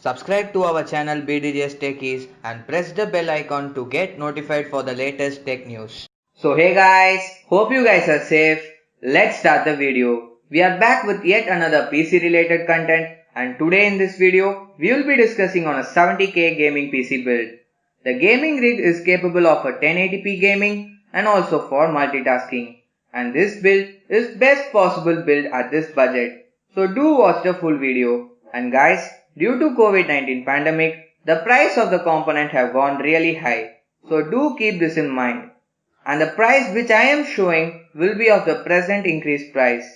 Subscribe to our channel BDJS Techies and press the bell icon to get notified for the latest tech news. So hey guys, hope you guys are safe. Let's start the video. We are back with yet another PC related content, and today in this video, we will be discussing on a 70k gaming PC build. The gaming rig is capable of a 1080p gaming and also for multitasking. And this build is best possible build at this budget. So do watch the full video. And guys, due to COVID-19 pandemic, the price of the component have gone really high. So do keep this in mind. And the price which I am showing will be of the present increased price.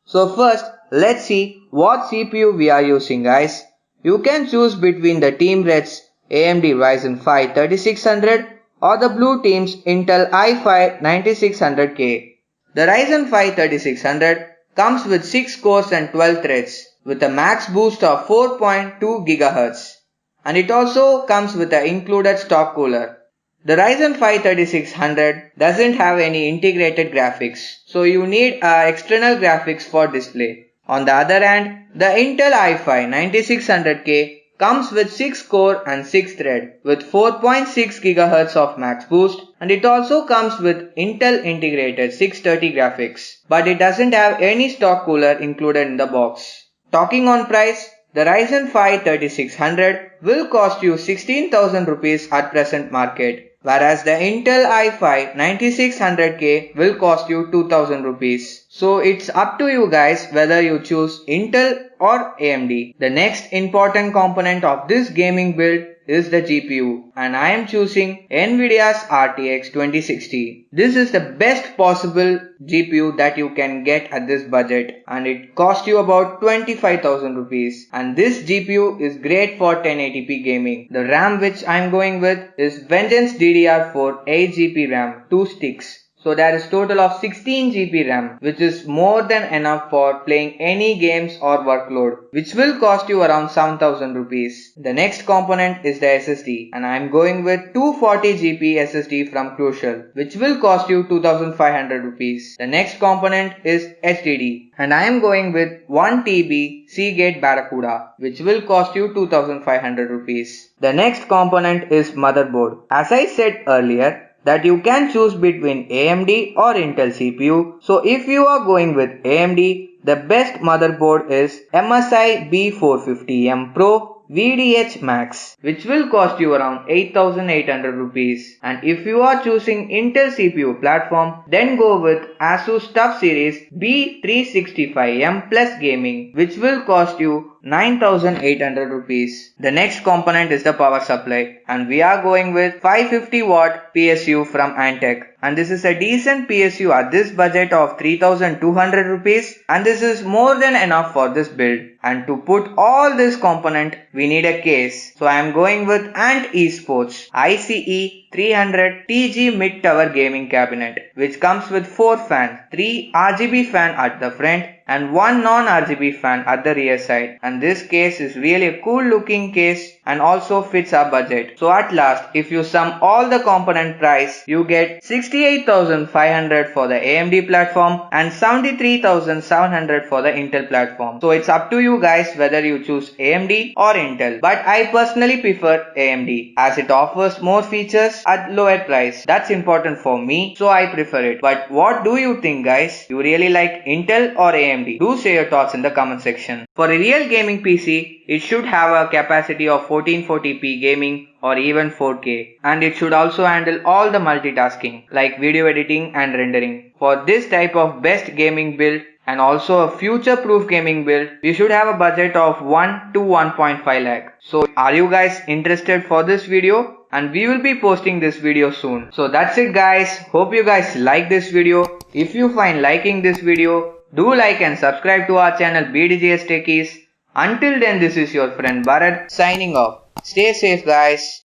So first, let's see what CPU we are using guys. You can choose between the Team Red's AMD Ryzen 5 3600 or the Blue Team's Intel i5 9600K. The Ryzen 5 3600 comes with 6 cores and 12 threads with a max boost of 4.2 GHz, and it also comes with an included stock cooler. The Ryzen 5 3600 doesn't have any integrated graphics, so you need external graphics for display. On the other hand, the Intel i5 9600K comes with 6 core and 6 thread with 4.6 GHz of max boost, and it also comes with Intel integrated 630 graphics, but it doesn't have any stock cooler included in the box. Talking on price, the Ryzen 5 3600 will cost you 16,000 rupees at present market, whereas the Intel i5 9600K will cost you 2,000 rupees. So it's up to you guys whether you choose Intel or AMD. The next important component of this gaming build is the GPU, and I am choosing Nvidia's RTX 2060. This is the best possible GPU that you can get at this budget, and it costs you about 25,000 rupees. And this GPU is great for 1080p gaming. The RAM which I am going with is Vengeance DDR4 8GB RAM 2 sticks. So there is total of 16 GB RAM, which is more than enough for playing any games or workload, which will cost you around 7,000 rupees. The next component is the SSD, and I am going with 240 GB SSD from Crucial, which will cost you 2,500 rupees. The next component is HDD, and I am going with 1 TB Seagate Barracuda, which will cost you 2,500 rupees. The next component is motherboard. As I said earlier, that you can choose between AMD or Intel CPU. So if you are going with AMD, the best motherboard is MSI B450M Pro VDH Max, which will cost you around 8,800 rupees. And if you are choosing Intel CPU platform, then go with Asus TUF Series B365M Plus Gaming, which will cost you 9,800 rupees. The next component is the power supply, and we are going with 550 watt PSU from Antec. And this is a decent PSU at this budget of 3,200 rupees, and this is more than enough for this build. And to put all this component, we need a case. So I am going with Ant Esports ICE 300 TG mid tower gaming cabinet, which comes with 4 fans, 3 RGB fan at the front and 1 non-RGB fan at the rear side. And this case is really a cool looking case and also fits our budget. So at last, if you sum all the component price, you get 68,500 for the AMD platform and 73,700 for the Intel platform. So it's up to you guys whether you choose AMD or Intel. But I personally prefer AMD as it offers more features at lower price. That's important for me, so I prefer it. But what do you think guys? You really like Intel or AMD? Do share your thoughts in the comment section. For a real gaming PC, it should have a capacity of 1440p gaming or even 4K, and it should also handle all the multitasking like video editing and rendering. For this type of best gaming build and also a future-proof gaming build, we should have a budget of 1 to 1.5 lakh. So are you guys interested for this video? And we will be posting this video soon. So that's it guys. Hope you guys like this video. If you find liking this video, do like and subscribe to our channel BDJS Techies. Until then, this is your friend Bharat signing off. Stay safe guys.